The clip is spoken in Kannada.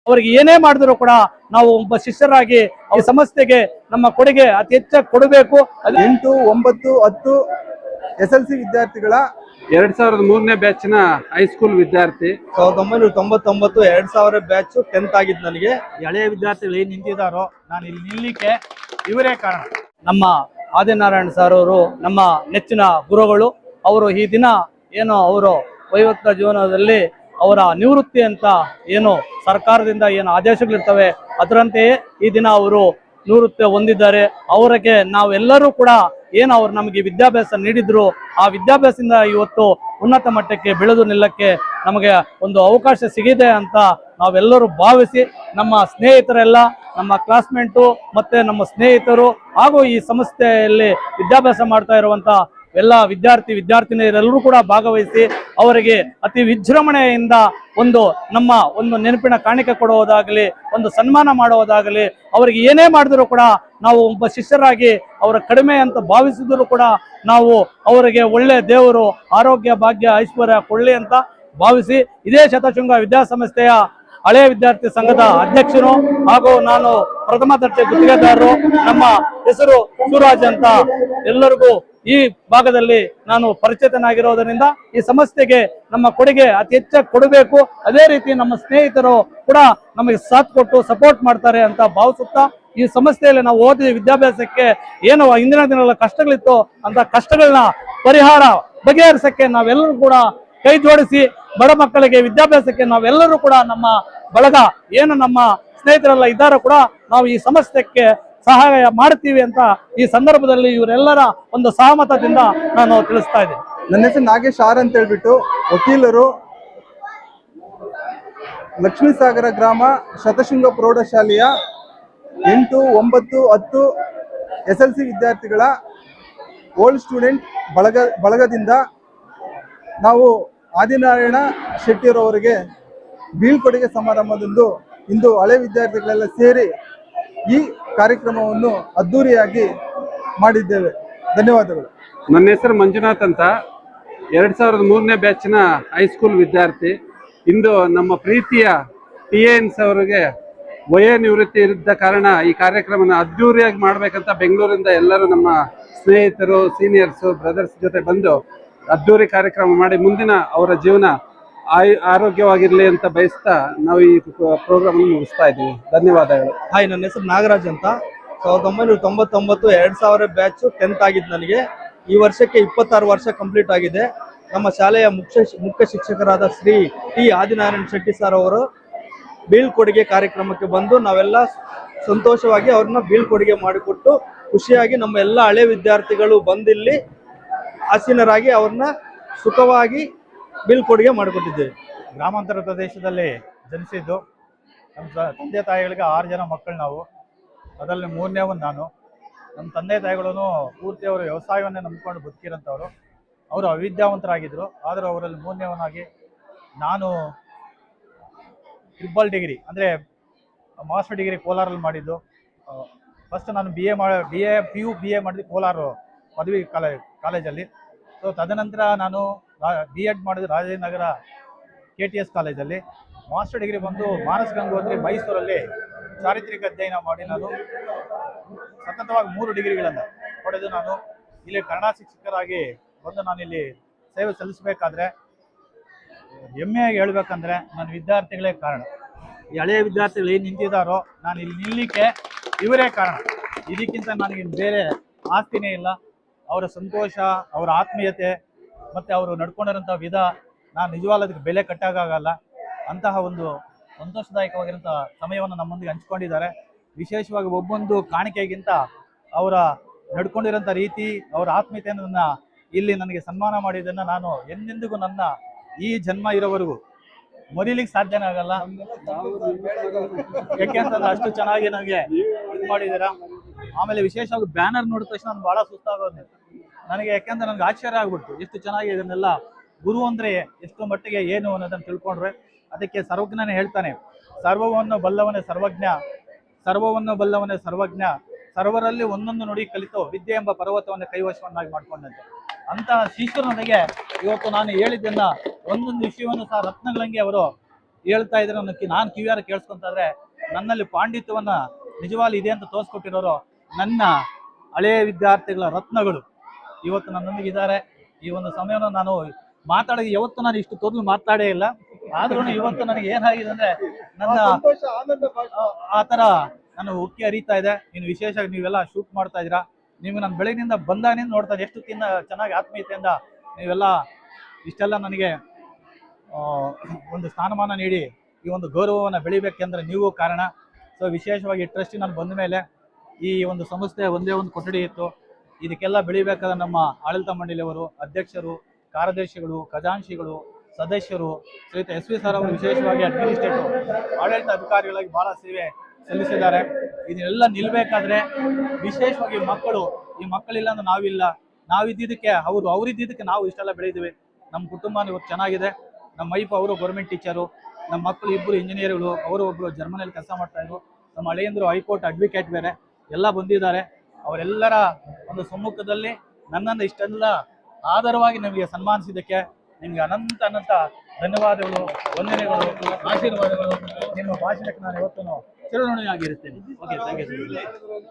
ಅವರಿಗೆ ಏನೇ ಮಾಡಿದ್ರು ಕೂಡ ನಾವು ಒಬ್ಬ ಶಿಷ್ಯರಾಗಿ ಈ ಸಂಸ್ಥೆಗೆ ನಮ್ಮ ಕೊಡುಗೆ ಅತಿ ಹೆಚ್ಚಾಗಿ ಕೊಡಬೇಕು. 8, 9, 10 SLC ವಿದ್ಯಾರ್ಥಿಗಳ 2003ನೇ ಬ್ಯಾಚಿನ ಹೈಸ್ಕೂಲ್ ವಿದ್ಯಾರ್ಥಿ. 1999 2000 ಬ್ಯಾಚ್ 10th ಆಗಿದ್ದು. ನನಗೆ ಹಳೆಯ ವಿದ್ಯಾರ್ಥಿಗಳು ಏನ್ ನಿಂತಿದ್ದಾರೋ ನಾನು ಇಲ್ಲಿ ನಿಲ್ಲಲಿಕ್ಕೆ ಇವರೇ ಕಾರಣ. ನಮ್ಮ ಆದಿನಾರಾಯಣ ಸರ್ ಅವರು ನಮ್ಮ ನೆಚ್ಚಿನ ಗುರುಗಳು. ಅವರು ಈ ದಿನ ಏನು ಅವರು ವೈಯಕ್ತಿಕ ಜೀವನದಲ್ಲಿ ಅವರ ನಿವೃತ್ತಿ ಅಂತ ಏನು ಸರ್ಕಾರದಿಂದ ಏನು ಆದೇಶಗಳಿರ್ತವೆ ಅದರಂತೆಯೇ ಈ ದಿನ ಅವರು ನಿವೃತ್ತಿ ಹೊಂದಿದ್ದಾರೆ. ಅವರಿಗೆ ನಾವೆಲ್ಲರೂ ಕೂಡ ಏನು ಅವ್ರು ನಮಗೆ ವಿದ್ಯಾಭ್ಯಾಸ ನೀಡಿದ್ರು ಆ ವಿದ್ಯಾಭ್ಯಾಸದಿಂದ ಇವತ್ತು ಉನ್ನತ ಮಟ್ಟಕ್ಕೆ ಬೆಳೆದು ನಿಲ್ಲಕ್ಕೆ ನಮಗೆ ಒಂದು ಅವಕಾಶ ಸಿಗಿದೆ ಅಂತ ನಾವೆಲ್ಲರೂ ಭಾವಿಸಿ ನಮ್ಮ ಸ್ನೇಹಿತರೆಲ್ಲ ನಮ್ಮ ಕ್ಲಾಸ್ಮೇಟು ಮತ್ತೆ ನಮ್ಮ ಸ್ನೇಹಿತರು ಹಾಗೂ ಈ ಸಂಸ್ಥೆಯಲ್ಲಿ ವಿದ್ಯಾಭ್ಯಾಸ ಮಾಡ್ತಾ ಇರುವಂತ ಎಲ್ಲ ವಿದ್ಯಾರ್ಥಿನಿಯರೆಲ್ಲರೂ ಕೂಡ ಭಾಗವಹಿಸಿ ಅವರಿಗೆ ಅತಿ ವಿಜೃಂಭಣೆಯಿಂದ ನಮ್ಮ ಒಂದು ನೆನಪಿನ ಕಾಣಿಕೆ ಕೊಡುವುದಾಗಲಿ, ಒಂದು ಸನ್ಮಾನ ಮಾಡುವುದಾಗಲಿ, ಅವರಿಗೆ ಏನೇ ಮಾಡಿದ್ರು ಕೂಡ ನಾವು ಒಬ್ಬ ಶಿಷ್ಯರಾಗಿ ಅವರ ಕಡಿಮೆ ಅಂತ ಭಾವಿಸಿದ್ರು ಕೂಡ ನಾವು ಅವರಿಗೆ ಒಳ್ಳೆ ದೇವರು ಆರೋಗ್ಯ ಭಾಗ್ಯ ಐಶ್ವರ್ಯ ಕೊಡ್ಲಿ ಅಂತ ಭಾವಿಸಿ ಇದೇ ಶತಶೃಂಗ ವಿದ್ಯಾಸಂಸ್ಥೆಯ ಹಳೆಯ ವಿದ್ಯಾರ್ಥಿ ಸಂಘದ ಅಧ್ಯಕ್ಷರು ಹಾಗೂ ನಾನು ಪ್ರಥಮ ದರ್ಜೆ ಗುತ್ತಿಗೆದಾರರು. ನಮ್ಮ ಹೆಸರು ಶಿವರಾಜ್ ಅಂತ ಎಲ್ಲರಿಗೂ ಈ ಭಾಗದಲ್ಲಿ ನಾನು ಪರಿಚಿತನಾಗಿರೋದರಿಂದ ಈ ಸಂಸ್ಥೆಗೆ ನಮ್ಮ ಕೊಡುಗೆ ಅತಿ ಹೆಚ್ಚಾಗಿ ಕೊಡಬೇಕು. ಅದೇ ರೀತಿ ನಮ್ಮ ಸ್ನೇಹಿತರು ಕೂಡ ನಮಗೆ ಸಾಥ್ ಕೊಟ್ಟು ಸಪೋರ್ಟ್ ಮಾಡ್ತಾರೆ ಅಂತ ಭಾವಿಸುತ್ತಾ ಈ ಸಂಸ್ಥೆಯಲ್ಲಿ ನಾವು ಓದಿದ ವಿದ್ಯಾಭ್ಯಾಸಕ್ಕೆ ಏನು ಹಿಂದಿನ ದಿನಗಳ ಕಷ್ಟಗಳಿತ್ತು ಅಂತ ಕಷ್ಟಗಳನ್ನ ಪರಿಹಾರ ಬಗೆಹರಿಸಕ್ಕೆ ನಾವೆಲ್ಲರೂ ಕೂಡ ಕೈ ಜೋಡಿಸಿ ಬಡ ಮಕ್ಕಳಿಗೆ ವಿದ್ಯಾಭ್ಯಾಸಕ್ಕೆ ನಾವೆಲ್ಲರೂ ಕೂಡ ನಮ್ಮ ಬಳಗ ಏನು ನಮ್ಮ ಸ್ನೇಹಿತರೆಲ್ಲ ಇದ್ದಾರೆ ಕೂಡ ನಾವು ಈ ಸಂಸ್ಥೆಗೆ ಸಹಾಯ ಮಾಡ್ತೀವಿ ಅಂತ ಈ ಸಂದರ್ಭದಲ್ಲಿ ಇವರೆಲ್ಲರ ಒಂದು ಸಹಮತದಿಂದ ನಾನು ತಿಳಿಸ್ತಾ ಇದ್ದೀನಿ. ನನ್ನ ಹೆಸರು ನಾಗೇಶ್ ಆರ್ ಅಂತ ಹೇಳ್ಬಿಟ್ಟು, ವಕೀಲರು, ಲಕ್ಷ್ಮೀಸಾಗರ ಗ್ರಾಮ ಶತಶೃಂಗ ಪ್ರೌಢಶಾಲೆಯ 8, 9, 10 SLC ವಿದ್ಯಾರ್ಥಿಗಳ ಓಲ್ಡ್ ಸ್ಟೂಡೆಂಟ್ ಬಳಗದಿಂದ ನಾವು ಆದಿನಾರಾಯಣ ಶೆಟ್ಟಿಯವರವರಿಗೆ ಬೀಳ್ಕೊಡುಗೆ ಸಮಾರಂಭದಂದು ಇಂದು ಹಳೆ ವಿದ್ಯಾರ್ಥಿಗಳೆಲ್ಲ ಸೇರಿ ಈ ಕಾರ್ಯಕ್ರಮವನ್ನು ಅದ್ದೂರಿಯಾಗಿ ಮಾಡಿದ್ದೇವೆ. ಧನ್ಯವಾದಗಳು. ನನ್ನ ಹೆಸರು ಮಂಜುನಾಥ್ ಅಂತ, 2003ನೇ ಬ್ಯಾಚಿನ ಹೈಸ್ಕೂಲ್ ವಿದ್ಯಾರ್ಥಿ. ಇಂದು ನಮ್ಮ ಪ್ರೀತಿಯ TNS ಅವರಿಗೆ ವಯ ನಿವೃತ್ತಿ ಇದ್ದ ಕಾರಣ ಈ ಕಾರ್ಯಕ್ರಮನ ಅದ್ದೂರಿಯಾಗಿ ಮಾಡ್ಬೇಕಂತ ಬೆಂಗಳೂರಿಂದ ಎಲ್ಲರೂ ನಮ್ಮ ಸ್ನೇಹಿತರು, ಸೀನಿಯರ್ಸು, ಬ್ರದರ್ಸ್ ಜೊತೆ ಬಂದು ಅದ್ದೂರಿ ಕಾರ್ಯಕ್ರಮ ಮಾಡಿ ಮುಂದಿನ ಅವರ ಜೀವನ ಆರೋಗ್ಯವಾಗಿರ್ಲಿ ಅಂತ ಬಯಸ್ತಾ ನಾವು ಈ ಪ್ರೋಗ್ರಾಮ್ ಮುಗಿಸ್ತಾ ಇದ್ದೀವಿ. ಧನ್ಯವಾದಗಳು. ಹಾಯ್, ನನ್ನ ಹೆಸರು ನಾಗರಾಜ್ ಅಂತ. 1999 2000 ಬ್ಯಾಚ್ 10th ಆಗಿದ್ದು. ನನಗೆ ಈ ವರ್ಷಕ್ಕೆ 26 ವರ್ಷ ಕಂಪ್ಲೀಟ್ ಆಗಿದೆ. ನಮ್ಮ ಶಾಲೆಯ ಮುಖ್ಯ ಶಿಕ್ಷಕರಾದ ಶ್ರೀ ಟಿ ಆದಿನಾರಾಯಣ ಶೆಟ್ಟಿ ಸರ್ ಅವರು ಬೀಳ್ಕೊಡುಗೆ ಕಾರ್ಯಕ್ರಮಕ್ಕೆ ಬಂದು ನಾವೆಲ್ಲ ಸಂತೋಷವಾಗಿ ಅವ್ರನ್ನ ಬೀಳ್ಕೊಡುಗೆ ಮಾಡಿಕೊಟ್ಟು ಖುಷಿಯಾಗಿ ನಮ್ಮ ಎಲ್ಲ ಹಳೆ ವಿದ್ಯಾರ್ಥಿಗಳು ಬಂದಿಲ್ಲಿ ಆಸೀನರಾಗಿ ಅವ್ರನ್ನ ಸುಖವಾಗಿ ಬೀಳ್ಕೊಡುಗೆ ಮಾಡಿಕೊಟ್ಟಿದ್ದೇವೆ. ಗ್ರಾಮಾಂತರ ಪ್ರದೇಶದಲ್ಲಿ ಜನಿಸಿದ್ದು. ನಮ್ಮ ತಂದೆ ತಾಯಿಗಳಿಗೆ 6 ಜನ ಮಕ್ಕಳು ನಾವು. ಅದರಲ್ಲಿ 3ನೇವನು ನಾನು. ನಮ್ಮ ತಂದೆ ತಾಯಿಗಳನ್ನು ಪೂರ್ತಿ ಅವರು ವ್ಯವಸಾಯವನ್ನೇ ನಂಬಿಕೊಂಡು ಬದುಕಿರೋಂಥವ್ರು. ಅವರು ಅವಿದ್ಯಾವಂತರಾಗಿದ್ದರು. ಆದರೂ ಅವರಲ್ಲಿ 3ನೇವನಾಗಿ ನಾನು ಟ್ರಿಬಲ್ ಡಿಗ್ರಿ ಅಂದರೆ ಮಾಸ್ಟರ್ ಡಿಗ್ರಿ ಕೋಲಾರಲ್ಲಿ ಮಾಡಿದ್ದು. ಫಸ್ಟ್ ನಾನು PU ಮಾಡಿದ್ದು ಕೋಲಾರ ಪದವಿ ಕಾಲೇಜಲ್ಲಿ. ಸೊ ತದನಂತರ ನಾನು B.Ed ಮಾಡಿದ್ದು ರಾಜನಗರ KTS ಕಾಲೇಜಲ್ಲಿ. ಮಾಸ್ಟರ್ ಡಿಗ್ರಿ ಬಂದು ಮಾನಸ ಗಂಗೋತ್ರಿ ಮೈಸೂರಲ್ಲಿ ಚಾರಿತ್ರಿಕ ಅಧ್ಯಯನ ಮಾಡಿ ನಾನು ಸತತವಾಗಿ 3 ಡಿಗ್ರಿಗಳನ್ನು ಪಡೆದು ನಾನು ಇಲ್ಲಿ ಕನ್ನಡ ಶಿಕ್ಷಕರಾಗಿ ಬಂದು ನಾನಿಲ್ಲಿ ಸೇವೆ ಸಲ್ಲಿಸಬೇಕಾದ್ರೆ ಹೆಮ್ಮೆಯಾಗಿ ಹೇಳ್ಬೇಕಂದ್ರೆ ನನ್ನ ವಿದ್ಯಾರ್ಥಿಗಳೇ ಕಾರಣ. ಈ ಹಳೆಯ ವಿದ್ಯಾರ್ಥಿಗಳು ಏನು ನಿಂತಿದ್ದಾರೋ ನಾನು ಇಲ್ಲಿ ನಿಲ್ಲಲಿಕ್ಕೆ ಇವರೇ ಕಾರಣ. ಇದಕ್ಕಿಂತ ನನಗೆ ಬೇರೆ ಆಸ್ತಿನೇ ಇಲ್ಲ. ಅವರ ಸಂತೋಷ, ಅವರ ಆತ್ಮೀಯತೆ ಮತ್ತು ಅವರು ನಡ್ಕೊಂಡಿರೋಂಥ ವಿಧ ನಾನು ನಿಜವಾಗ್ಲೂ ಅದಕ್ಕೆ ಬೆಲೆ ಕಟ್ಟಾಗಲ್ಲ. ಅಂತಹ ಒಂದು ಸಂತೋಷದಾಯಕವಾಗಿರೋಂಥ ಸಮಯವನ್ನು ನಮ್ಮೊಂದಿಗೆ ಹಂಚ್ಕೊಂಡಿದ್ದಾರೆ. ವಿಶೇಷವಾಗಿ ಒಬ್ಬೊಂದು ಕಾಣಿಕೆಗಿಂತ ಅವರ ನಡ್ಕೊಂಡಿರೋಂಥ ರೀತಿ, ಅವರ ಆತ್ಮೀಯತೆಯನ್ನು ಇಲ್ಲಿ ನನಗೆ ಸನ್ಮಾನ ಮಾಡಿದ್ದನ್ನು ನಾನು ಎಂದೆಂದಿಗೂ ನನ್ನ ಈ ಜನ್ಮ ಇರೋವರೆಗೂ ಮರೀಲಿಕ್ಕೆ ಸಾಧ್ಯನೇ ಆಗಲ್ಲ. ಯಾಕೆಂತಂದ್ರೆ ಅಷ್ಟು ಚೆನ್ನಾಗಿ ನನಗೆ ಇದು ಮಾಡಿದ್ದೀರಾ. ಆಮೇಲೆ ವಿಶೇಷವಾಗಿ ಬ್ಯಾನರ್ ನೋಡಿದ ತಕ್ಷಣ ನಾನು ಭಾಳ ಸುಸ್ತಾಗೋದು ನನಗೆ. ಯಾಕೆಂದ್ರೆ ನನಗೆ ಆಶ್ಚರ್ಯ ಆಗ್ಬಿಡ್ತು ಎಷ್ಟು ಚೆನ್ನಾಗಿ ಇದನ್ನೆಲ್ಲ ಗುರು ಅಂದರೆ ಎಷ್ಟು ಮಟ್ಟಿಗೆ ಏನು ಅನ್ನೋದನ್ನು ತಿಳ್ಕೊಂಡ್ರೆ. ಅದಕ್ಕೆ ಸರ್ವಜ್ಞನೇ ಹೇಳ್ತಾನೆ, ಸರ್ವವನ್ನು ಬಲ್ಲವನೇ ಸರ್ವಜ್ಞ, ಸರ್ವವನ್ನು ಬಲ್ಲವನೇ ಸರ್ವಜ್ಞ, ಸರ್ವರಲ್ಲಿ ಒಂದೊಂದು ನುಡಿ ಕಲಿತು ವಿದ್ಯೆ ಎಂಬ ಪರ್ವತವನ್ನು ಕೈವಶವನ್ನಾಗಿ ಮಾಡ್ಕೊಂಡಂತೆ. ಅಂತಹ ಶಿಷ್ಯರು ನನಗೆ ಇವತ್ತು ನಾನು ಹೇಳಿದ್ದನ್ನ ಒಂದೊಂದು ವಿಷಯವನ್ನು ಸಹ ರತ್ನಗಳಂಗೆ ಅವರು ಹೇಳ್ತಾ ಇದ್ರೆ ನಾನು ಕಿವಿಯಾರ ಕೇಳಿಸ್ಕೊಂತ ಇದ್ರೆ ನನ್ನಲ್ಲಿ ಪಾಂಡಿತ್ಯವನ್ನ ನಿಜವಾಗ್ಲೂ ಇದೆ ಅಂತ ತೋರಿಸ್ಕೊಟ್ಟಿರೋರು ನನ್ನ ಹಳೆಯ ವಿದ್ಯಾರ್ಥಿಗಳ ರತ್ನಗಳು ಇವತ್ತು ನನ್ನೊಂದಿಗೆ ಇದ್ದಾರೆ. ಈ ಒಂದು ಸಮಯವನ್ನು ನಾನು ಮಾತಾಡಿ ಯಾವತ್ತು ನಾನು ಇಷ್ಟು ತೊದಲು ಮಾತಾಡೇ ಇಲ್ಲ. ಆದ್ರೂ ಇವತ್ತು ನನಗೆ ಏನಾಗಿದೆ ಅಂದ್ರೆ ನನ್ನ ಆ ತರ ನಾನು ಉಕ್ಕಿ ಹರಿತಾ ಇದೆ. ಇನ್ನು ವಿಶೇಷವಾಗಿ ನೀವೆಲ್ಲ ಶೂಟ್ ಮಾಡ್ತಾ ಇದ್ದೀರಾ. ನೀವು ನಾನು ಬೆಳಗಿನಿಂದ ಬಂದಾಗಿನಿಂದ ನೋಡ್ತಾ ಇದ್ದೆ, ಎಷ್ಟು ಚೆನ್ನಾಗಿ ಆತ್ಮೀಯತೆಯಿಂದ ನೀವೆಲ್ಲ ಇಷ್ಟೆಲ್ಲ ನನಗೆ ಒಂದು ಸ್ಥಾನಮಾನ ನೀಡಿ ಈ ಒಂದು ಗೌರವವನ್ನು ಬೆಳಿಬೇಕೆಂದ್ರೆ ನೀವು ಕಾರಣ. ಸೊ ವಿಶೇಷವಾಗಿ ಟ್ರಸ್ಟ್ ನಾನು ಬಂದ ಮೇಲೆ ಈ ಒಂದು ಸಂಸ್ಥೆ ಒಂದೇ ಒಂದು ಕೊಠಡಿ ಇತ್ತು. ಇದಕ್ಕೆಲ್ಲ ಬೆಳಿಬೇಕಾದ ನಮ್ಮ ಆಡಳಿತ ಮಂಡಳಿಯವರು, ಅಧ್ಯಕ್ಷರು, ಕಾರ್ಯದರ್ಶಿಗಳು, ಖಜಾಂಚಿಗಳು, ಸದಸ್ಯರು, ಶ್ರೀಯುತ SV ಸರ್ ಅವರು ವಿಶೇಷವಾಗಿ ಅಡ್ಮಿನಿಸ್ಟ್ರೇಟಿವ್ ಆಡಳಿತ ಅಧಿಕಾರಿಗಳಾಗಿ ಬಹಳ ಸೇವೆ ಸಲ್ಲಿಸಿದ್ದಾರೆ. ಇದನ್ನೆಲ್ಲ ನಿಲ್ಬೇಕಾದ್ರೆ ವಿಶೇಷವಾಗಿ ಮಕ್ಕಳು, ಈ ಮಕ್ಕಳಿಲ್ಲ ಅಂದ್ರೆ ನಾವಿಲ್ಲ, ನಾವಿದ್ದಿದ್ದಕ್ಕೆ ಅವರಿದ್ದಿದ್ದಕ್ಕೆ ನಾವು ಇಷ್ಟೆಲ್ಲ ಬೆಳೆದಿವಿ. ನಮ್ಮ ಕುಟುಂಬ ಇವತ್ತು ಚೆನ್ನಾಗಿದೆ. ನಮ್ಮ ವೈಫ್ ಅವರು ಗೌರ್ಮೆಂಟ್ ಟೀಚರು, ನಮ್ಮ ಮಕ್ಕಳು ಇಬ್ಬರು ಇಂಜಿನಿಯರ್ಗಳು, ಅವರು ಒಬ್ಬರು ಜರ್ಮನಿಯಲ್ಲಿ ಕೆಲಸ ಮಾಡ್ತಾ ಇದ್ರು, ನಮ್ಮ ಹಳೆಯಂದ್ರು ಹೈಕೋರ್ಟ್ ಅಡ್ವೊಕೇಟ್ ಬೇರೆ ಎಲ್ಲ ಬಂದಿದ್ದಾರೆ. ಅವರೆಲ್ಲರ ಒಂದು ಸಮ್ಮುಖದಲ್ಲಿ ನನ್ನನ್ನು ಇಷ್ಟೆಲ್ಲ ಆಧಾರವಾಗಿ ನಮಗೆ ಸನ್ಮಾನಿಸಿದ್ದಕ್ಕೆ ನಿಮಗೆ ಅನಂತ ಧನ್ಯವಾದಗಳು, ವಂದನೆಗಳು, ಆಶೀರ್ವಾದಗಳು. ನಿಮ್ಮ ಭಾಷಣಕ್ಕೆ ನಾನು ಇವತ್ತು ಚಿರಋಣಿಯಾಗಿರುತ್ತೇನೆ. Okay, thank you.